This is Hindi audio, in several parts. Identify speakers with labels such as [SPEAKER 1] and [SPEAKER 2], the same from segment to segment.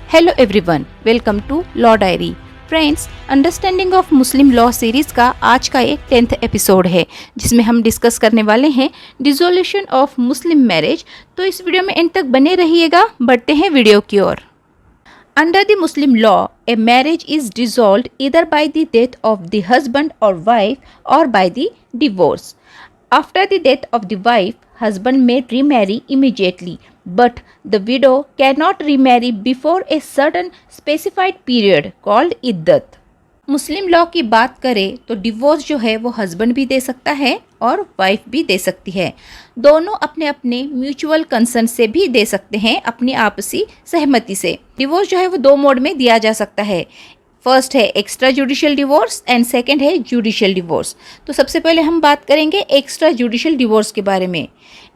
[SPEAKER 1] Hello everyone, welcome to law diary. Friends, understanding of Muslim law series का आज का एक 10th एपिसोड है जिसमें हम डिस्कस करने वाले हैं डिसोल्यूशन ऑफ मुस्लिम मैरिज। तो इस वीडियो में एंड तक बने रहिएगा। बढ़ते हैं वीडियो की ओर। Under the Muslim law, a marriage is dissolved either by the death of the husband or wife or by the divorce. After the death of the wife, husband may remarry immediately, but the widow cannot remarry before a certain specified period called iddat. Muslim law की बात करें तो डिवोर्स जो है वो हस्बैंड भी दे सकता है और वाइफ भी दे सकती है। दोनों अपने अपने म्यूचुअल कंसर्न से भी दे सकते हैं, अपनी आपसी सहमति से। डिवोर्स जो है वो दो मोड में दिया जा सकता है। फर्स्ट है extra judicial divorce and second है जुडिशियल डिवोर्स। तो सबसे पहले हम बात करेंगे एक्स्ट्रा जुडिशियल डिवोर्स के बारे में।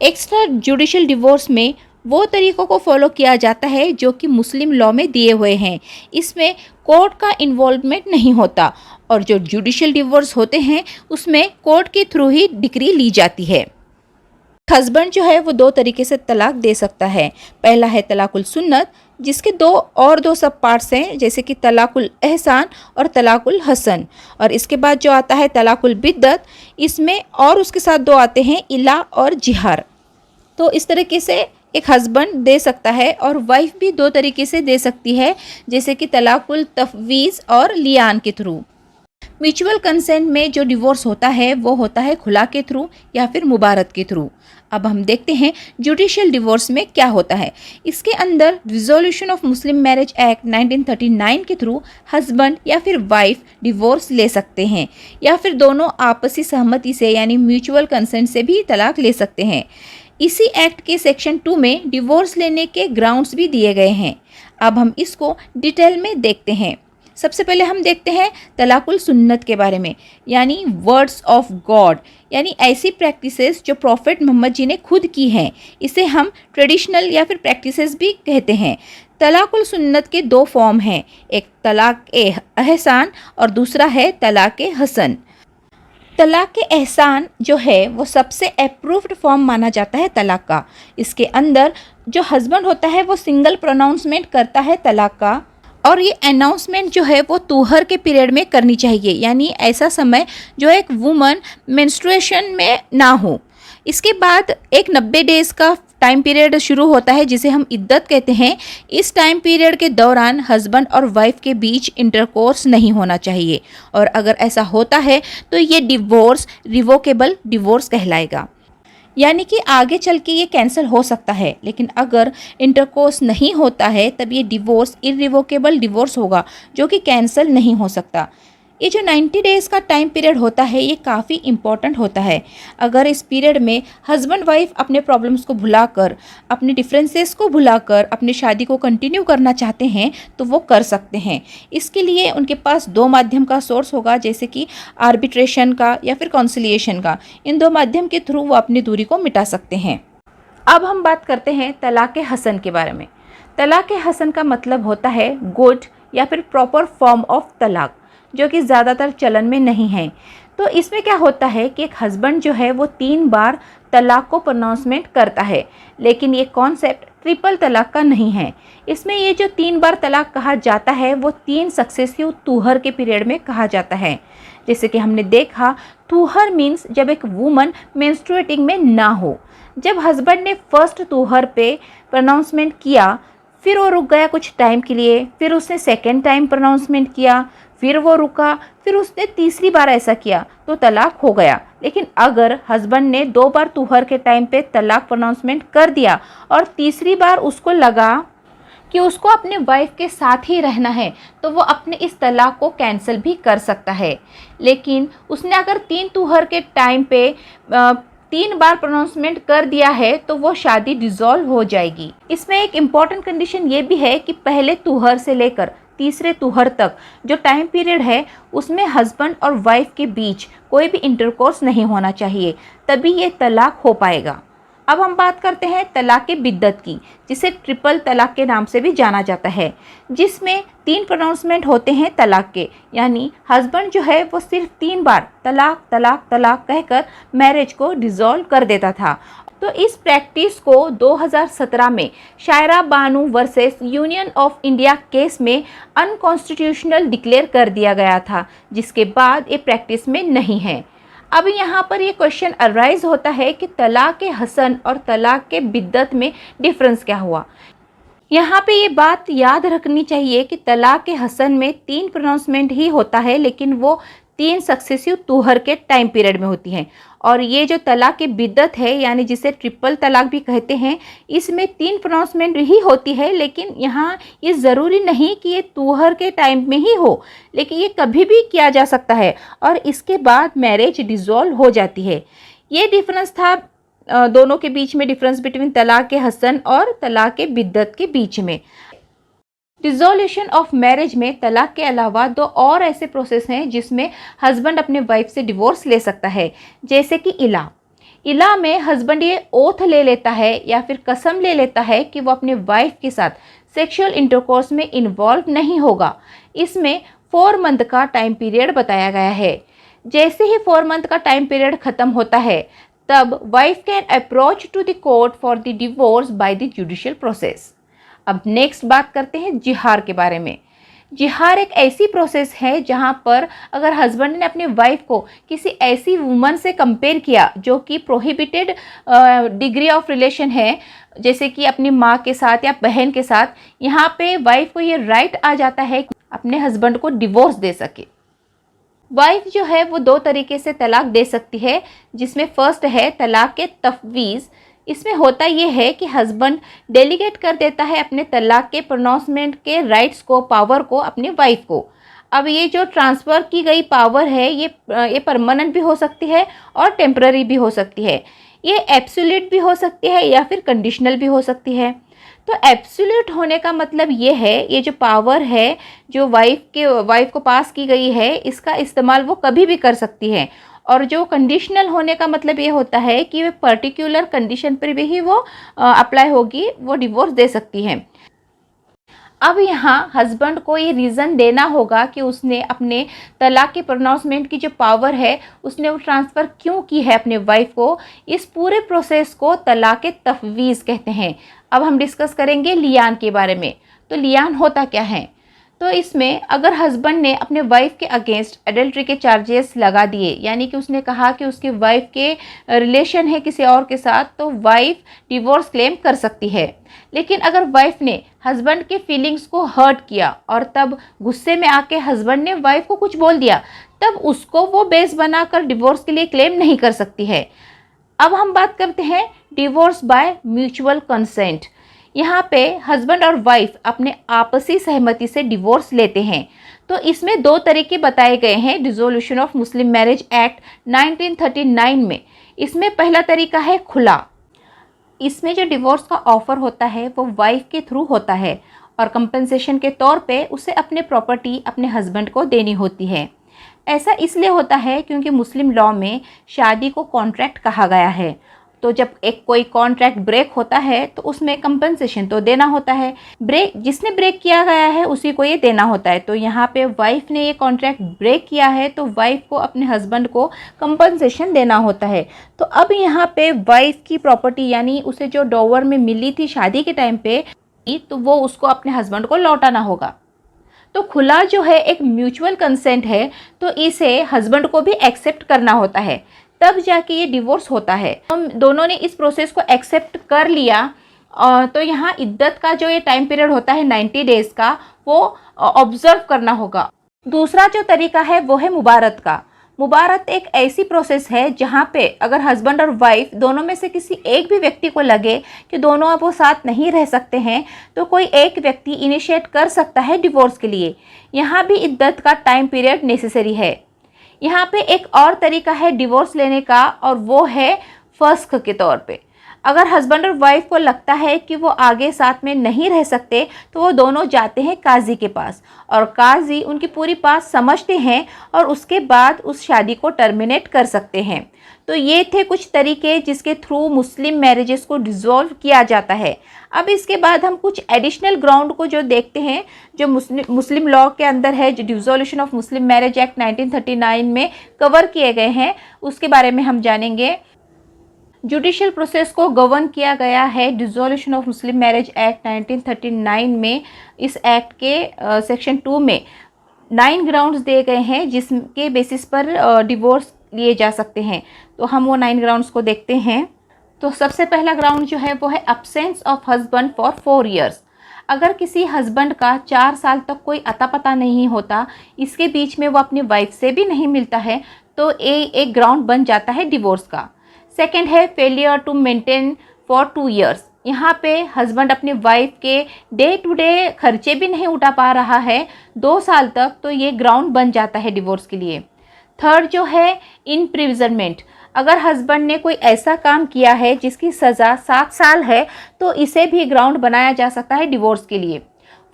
[SPEAKER 1] एक्स्ट्रा जुडिशियल डिवोर्स में वो तरीक़ों को फॉलो किया जाता है जो कि मुस्लिम लॉ में दिए हुए हैं। इसमें कोर्ट का इन्वॉल्वमेंट नहीं होता और जो जुडिशियल डिवोर्स होते हैं उसमें कोर्ट के थ्रू ही डिक्री ली जाती है। हस्बैंड जो है वो दो तरीके से तलाक दे सकता है। पहला है तलाकुल सुन्नत, जिसके दो सब पार्ट्स हैं, जैसे कि तलाकुल एहसान और तलाकुल हसन। और इसके बाद जो आता है तलाकुल बिद्दत, इसमें और उसके साथ दो आते हैं इला और जिहार। तो इस तरीके से एक हस्बैंड दे सकता है और वाइफ भी दो तरीके से दे सकती है, जैसे कि तलाकुल तफवीज़ और लियान के थ्रू। म्यूचुअल कंसेंट में जो डिवोर्स होता है वो होता है खुला के थ्रू या फिर मुबारत के थ्रू। अब हम देखते हैं जुडिशियल डिवोर्स में क्या होता है। इसके अंदर resolution of Muslim marriage act 1939 के थ्रू हस्बैंड या फिर वाइफ डिवोर्स ले सकते हैं या फिर दोनों आपसी सहमति से यानी म्यूचुअल कंसेंट से भी तलाक ले सकते हैं। इसी एक्ट के सेक्शन 2 में डिवोर्स लेने के ग्राउंड्स भी दिए गए हैं। अब हम इसको डिटेल में देखते हैं। सबसे पहले हम देखते हैं तलाकुल सुन्नत के बारे में, यानी वर्ड्स ऑफ गॉड, यानी ऐसी प्रैक्टिसेस जो प्रॉफिट मोहम्मद जी ने खुद की हैं। इसे हम ट्रेडिशनल या फिर प्रैक्टिसेस भी कहते हैं। तलाकुल सुन्नत के दो फॉर्म हैं, एक तलाक एहसान और दूसरा है तलाक हसन। तलाक एहसान जो है वो सबसे अप्रूव्ड फॉर्म माना जाता है तलाक का। इसके अंदर जो हस्बैंड होता है वो सिंगल प्रोनाउंसमेंट करता है तलाक का, और ये अनाउंसमेंट जो है वो तुहर के पीरियड में करनी चाहिए, यानी ऐसा समय जो एक वुमन मेंस्ट्रुएशन में ना हो। इसके बाद एक 90 डेज़ का टाइम पीरियड शुरू होता है जिसे हम इद्दत कहते हैं। इस टाइम पीरियड के दौरान हस्बैंड और वाइफ के बीच इंटरकोर्स नहीं होना चाहिए, और अगर ऐसा होता है तो ये डिवोर्स रिवोकेबल डिवोर्स कहलाएगा, यानी कि आगे चल के ये कैंसिल हो सकता है। लेकिन अगर इंटरकोर्स नहीं होता है तब ये डिवोर्स इरिवोकेबल डिवोर्स होगा जो कि कैंसिल नहीं हो सकता। ये जो 90 डेज़ का टाइम पीरियड होता है ये काफ़ी इम्पॉर्टेंट होता है। अगर इस पीरियड में हस्बैंड वाइफ अपने प्रॉब्लम्स को भुलाकर, अपने डिफरेंसेस को भुलाकर अपनी शादी को कंटिन्यू करना चाहते हैं तो वो कर सकते हैं। इसके लिए उनके पास दो माध्यम का सोर्स होगा, जैसे कि आर्बिट्रेशन का या फिर कॉन्सिलिएशन का। इन दो माध्यम के थ्रू वो अपनी दूरी को मिटा सकते हैं। अब हम बात करते हैं तलाक हसन के बारे में। तलाक हसन का मतलब होता है गुड या फिर प्रॉपर फॉर्म ऑफ तलाक, जो कि ज़्यादातर चलन में नहीं है। तो इसमें क्या होता है कि एक हस्बैंड जो है वो 3 बार तलाक को प्रोनाउंसमेंट करता है, लेकिन ये कॉन्सेप्ट ट्रिपल तलाक का नहीं है। इसमें ये जो 3 बार तलाक कहा जाता है वो 3 सक्सेसिव तुहर के पीरियड में कहा जाता है। जैसे कि हमने देखा, तुहर मीन्स जब एक वुमन मेंस्ट्रुएटिंग में ना हो। जब हस्बैंड ने फर्स्ट तुहर पे प्रोनाउंसमेंट किया, फिर वो रुक गया कुछ टाइम के लिए, फिर उसने सेकेंड टाइम प्रोनाउंसमेंट किया, फिर वो रुका, फिर उसने तीसरी बार ऐसा किया तो तलाक हो गया। लेकिन अगर हस्बैंड ने 2 बार तुहर के टाइम पे तलाक प्रोनाउंसमेंट कर दिया और तीसरी बार उसको लगा कि उसको अपने वाइफ के साथ ही रहना है, तो वो अपने इस तलाक को कैंसिल भी कर सकता है। लेकिन उसने अगर 3 तुहर के टाइम पे 3 बार प्रोनाउंसमेंट कर दिया है तो वो शादी डिसॉल्व हो जाएगी। इसमें एक इम्पॉर्टेंट कंडीशन ये भी है कि पहले तुहर से लेकर तीसरे तुहर तक जो टाइम पीरियड है उसमें हस्बैंड और वाइफ के बीच कोई भी इंटरकोर्स नहीं होना चाहिए, तभी ये तलाक हो पाएगा। अब हम बात करते हैं तलाक बिद्दत की, जिसे ट्रिपल तलाक के नाम से भी जाना जाता है, जिसमें 3 प्रोनाउंसमेंट होते हैं तलाक के, यानी हस्बैंड जो है वो सिर्फ 3 बार तलाक तलाक तलाक कहकर मैरिज को डिसॉल्व कर देता था। तो इस प्रैक्टिस को 2017 में Shayara Bano versus Union of India case में अनकॉन्स्टिट्यूशनल डिक्लेयर कर दिया गया था, जिसके बाद ये प्रैक्टिस में नहीं है। अब यहाँ पर ये क्वेश्चन अराइज होता है कि तलाक हसन और तलाक बिद्दत में डिफरेंस क्या हुआ। यहाँ पे ये बात याद रखनी चाहिए कि तलाक हसन में 3 प्रोनाउंसमेंट ही होता है, लेकिन वो 3 सक्सेसिव तूहर के टाइम पीरियड में होती हैं। और ये जो तलाक बिद्दत है, यानी जिसे ट्रिपल तलाक भी कहते हैं, इसमें 3 प्रोनाउंसमेंट ही होती है, लेकिन यहाँ ये ज़रूरी नहीं कि ये तूहर के टाइम में ही हो, लेकिन ये कभी भी किया जा सकता है और इसके बाद मैरिज डिसॉल्व हो जाती है। ये डिफरेंस था दोनों के बीच में, डिफरेंस बिटवीन तलाक हसन और तलाक बिद्दत के बीच में। डिसोल्यूशन ऑफ मैरिज में तलाक के अलावा 2 और ऐसे प्रोसेस हैं जिसमें हस्बैंड अपने वाइफ से डिवोर्स ले सकता है, जैसे कि इला में हस्बैंड ये ओथ ले लेता है या फिर कसम ले लेता है कि वो अपने वाइफ के साथ सेक्सुअल इंटरकोर्स में इन्वॉल्व नहीं होगा। इसमें 4 मंथ का टाइम पीरियड बताया गया है। जैसे ही 4 मंथ का टाइम पीरियड ख़त्म होता है, तब wife can approach to the court for the divorce by the judicial process. अब नेक्स्ट बात करते हैं जिहार के बारे में। जिहार एक ऐसी प्रोसेस है जहां पर अगर हस्बैंड ने अपने वाइफ को किसी ऐसी वुमन से कंपेयर किया जो कि प्रोहिबिटेड डिग्री ऑफ रिलेशन है, जैसे कि अपनी माँ के साथ या बहन के साथ, यहाँ पे वाइफ को ये राइट आ जाता है कि अपने हस्बैंड को डिवोर्स दे सके। वाइफ जो है वो 2 तरीके से तलाक दे सकती है, जिसमें फर्स्ट है तलाक के तफवीज़। इसमें होता ये है कि हस्बैंड डेलीगेट कर देता है अपने तलाक के प्रोनाउंसमेंट के राइट्स को, पावर को अपने वाइफ को। अब ये जो ट्रांसफ़र की गई पावर है ये परमानेंट भी हो सकती है और टेम्पररी भी हो सकती है। ये एब्सोल्यूट भी हो सकती है या फिर कंडीशनल भी हो सकती है। तो एब्सोल्यूट होने का मतलब ये है, ये जो पावर है जो वाइफ को पास की गई है, इसका इस्तेमाल वो कभी भी कर सकती है। और जो कंडीशनल होने का मतलब ये होता है कि वे पर्टिकुलर कंडीशन पर भी ही वो अप्लाई होगी, वो डिवोर्स दे सकती है। अब यहाँ हस्बैंड को ये रीज़न देना होगा कि उसने अपने तलाक के प्रोनाउंसमेंट की जो पावर है उसने वो ट्रांसफ़र क्यों की है अपने वाइफ को। इस पूरे प्रोसेस को तलाक तफवीज़ कहते हैं। अब हम डिस्कस करेंगे लियान के बारे में। तो लियान होता क्या है? तो इसमें अगर हस्बैंड ने अपने वाइफ के अगेंस्ट एडल्ट्री के चार्जेस लगा दिए, यानी कि उसने कहा कि उसकी वाइफ के रिलेशन है किसी और के साथ, तो वाइफ डिवोर्स क्लेम कर सकती है। लेकिन अगर वाइफ ने हस्बैंड के फीलिंग्स को हर्ट किया और तब गुस्से में आके हस्बैंड ने वाइफ को कुछ बोल दिया, तब उसको वो बेस बनाकर डिवोर्स के लिए क्लेम नहीं कर सकती है। अब हम बात करते हैं डिवोर्स बाय म्यूचुअल कंसेंट। यहाँ पे हस्बैंड और वाइफ अपने आपसी सहमति से डिवोर्स लेते हैं। तो इसमें 2 तरीके बताए गए हैं dissolution of Muslim marriage act 1939 में। इसमें पहला तरीका है खुला। इसमें जो डिवोर्स का ऑफर होता है वो वाइफ के थ्रू होता है और कंपनसेशन के तौर पे उसे अपने प्रॉपर्टी अपने हस्बैंड को देनी होती है। ऐसा इसलिए होता है क्योंकि मुस्लिम लॉ में शादी को कॉन्ट्रैक्ट कहा गया है। तो जब कोई कॉन्ट्रैक्ट ब्रेक होता है तो उसमें कंपनसेशन तो देना होता है। जिसने ब्रेक किया गया है उसी को ये देना होता है। तो यहाँ पे वाइफ ने ये कॉन्ट्रैक्ट ब्रेक किया है तो वाइफ को अपने हस्बैंड को कंपनसेशन देना होता है। तो अब यहाँ पे वाइफ की प्रॉपर्टी, यानी उसे जो डॉवर में मिली थी शादी के टाइम पे, तो वो उसको अपने हस्बैंड को लौटाना होगा। तो खुला जो है एक म्यूचुअल कंसेंट है, तो इसे हस्बैंड को भी एक्सेप्ट करना होता है, तब जाके ये डिवोर्स होता है। हम दोनों ने इस प्रोसेस को एक्सेप्ट कर लिया। तो यहाँ इद्दत का जो ये टाइम पीरियड होता है 90 डेज़ का, वो ऑब्जर्व करना होगा। दूसरा जो तरीका है वो है मुबारत का। मुबारत एक ऐसी प्रोसेस है जहाँ पे अगर हस्बैंड और वाइफ दोनों में से किसी एक भी व्यक्ति को लगे कि दोनों अब वो साथ नहीं रह सकते हैं, तो कोई एक व्यक्ति इनिशिएट कर सकता है डिवोर्स के लिए। यहाँ भी इद्दत का टाइम पीरियड नेसेसरी है। यहाँ पे एक और तरीका है डिवोर्स लेने का, और वो है फस्ख के तौर पे। अगर हस्बैंड और वाइफ को लगता है कि वो आगे साथ में नहीं रह सकते, तो वो दोनों जाते हैं काजी के पास और काजी उनकी पूरी बात समझते हैं और उसके बाद उस शादी को टर्मिनेट कर सकते हैं। तो ये थे कुछ तरीके जिसके थ्रू मुस्लिम मैरिजेस को डिसॉल्व किया जाता है। अब इसके बाद हम कुछ एडिशनल ग्राउंड को जो देखते हैं, जो मुस्लिम लॉ के अंदर है, जो dissolution of Muslim marriage act 1939 में कवर किए गए हैं, उसके बारे में हम जानेंगे। जुडिशियल प्रोसेस को गवर्न किया गया है dissolution of Muslim marriage act 1939 में। इस एक्ट के सेक्शन 2 में 9 ग्राउंड्स दिए गए हैं जिसके बेसिस पर डिवोर्स लिए जा सकते हैं। तो हम वो 9 ग्राउंड्स को देखते हैं। तो सबसे पहला ग्राउंड जो है वो है absence of husband for 4 years. अगर किसी हस्बैंड का 4 साल तक कोई अता पता नहीं होता, इसके बीच में वो अपनी वाइफ से भी नहीं मिलता है, तो एक ग्राउंड बन जाता है डिवोर्स का। सेकेंड है failure to maintain for 2 years. यहाँ पे हस्बैंड अपनी वाइफ के डे टू डे खर्चे भी नहीं उठा पा रहा है 2 साल तक, तो ये ग्राउंड बन जाता है डिवोर्स के लिए। थर्ड जो है इनप्रिजनमेंट। अगर हस्बैंड ने कोई ऐसा काम किया है जिसकी सज़ा 7 साल है, तो इसे भी ग्राउंड बनाया जा सकता है डिवोर्स के लिए।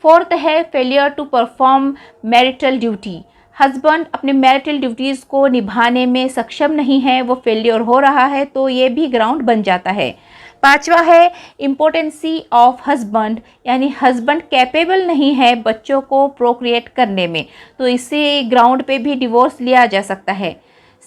[SPEAKER 1] फोर्थ है failure to perform marital duty. Husband अपने मैरिटल ड्यूटीज़ को निभाने में सक्षम नहीं है, वो फेलियर हो रहा है, तो ये भी ग्राउंड बन जाता है। पांचवा है इम्पोर्टेंसी ऑफ हस्बैंड, यानी हस्बैंड कैपेबल नहीं है बच्चों को प्रोक्रिएट करने में, तो इसी ग्राउंड पे भी डिवोर्स लिया जा सकता है।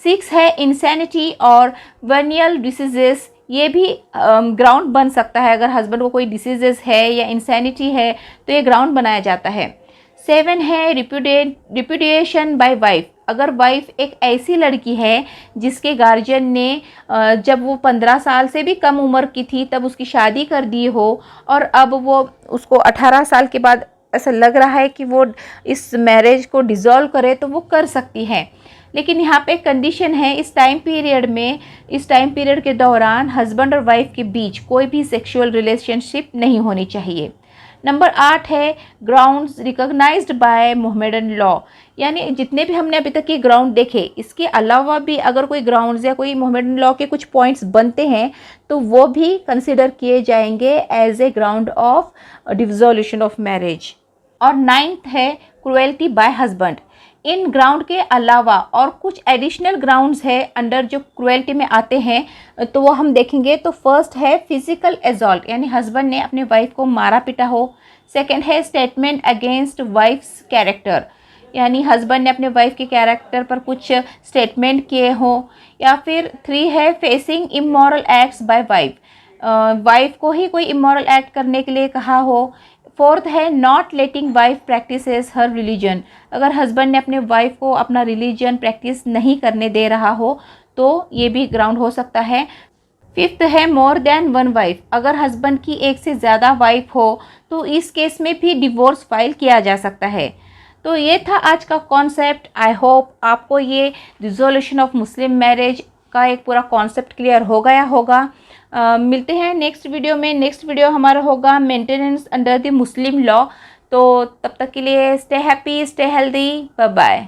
[SPEAKER 1] 6 है इंसैनिटी और वेनियल डिसीजेस। ये भी ग्राउंड बन सकता है। अगर हस्बैंड को कोई डिसीजेस है या इंसैनिटी है तो ये ग्राउंड बनाया जाता है। 7 है रिपुडिएशन बाय वाइफ। अगर वाइफ एक ऐसी लड़की है जिसके गार्जियन ने जब वो 15 साल से भी कम उम्र की थी तब उसकी शादी कर दी हो, और अब वो उसको 18 साल के बाद ऐसा लग रहा है कि वो इस मैरिज को डिसॉल्व करे, तो वो कर सकती है। लेकिन यहाँ पे कंडीशन है, इस टाइम पीरियड के दौरान हस्बैंड और वाइफ के बीच कोई भी सेक्सुअल रिलेशनशिप नहीं होनी चाहिए। नंबर 8 है grounds recognized by Mohammedan law. यानी जितने भी हमने अभी तक ये ग्राउंड देखे, इसके अलावा भी अगर कोई ग्राउंड्स या कोई मोहम्मदन लॉ के कुछ पॉइंट्स बनते हैं तो वो भी कंसिडर किए जाएंगे as a ground of dissolution of marriage. और 9th है क्रुएल्टी बाय हस्बैंड। इन ग्राउंड के अलावा और कुछ एडिशनल ग्राउंड्स है अंडर जो क्रुएल्टी में आते हैं, तो वो हम देखेंगे। तो फर्स्ट है फिजिकल एसॉल्ट, यानी हस्बैंड ने अपने वाइफ को मारा पीटा हो। सेकंड है स्टेटमेंट अगेंस्ट वाइफ्स कैरेक्टर, यानी हस्बैंड ने अपने वाइफ के कैरेक्टर पर कुछ स्टेटमेंट किए हो। या फिर 3 है facing immoral acts by wife, wife को ही कोई इमोरल एक्ट करने के लिए कहा हो। 4th है not letting wife practices her religion. अगर हस्बैंड ने अपने वाइफ को अपना रिलीजन प्रैक्टिस नहीं करने दे रहा हो तो ये भी ग्राउंड हो सकता है। 5th है मोर देन 1 वाइफ। अगर हस्बैंड की एक से ज़्यादा वाइफ हो तो इस केस में भी डिवोर्स फाइल किया जा सकता है। तो ये था आज का कॉन्सेप्ट। आई होप आपको ये डिसॉल्यूशन ऑफ मुस्लिम मैरिज का एक पूरा कॉन्सेप्ट क्लियर हो गया होगा। मिलते हैं नेक्स्ट वीडियो में। नेक्स्ट वीडियो हमारा होगा maintenance under the Muslim law. तो तब तक के लिए stay happy, stay healthy, bye bye.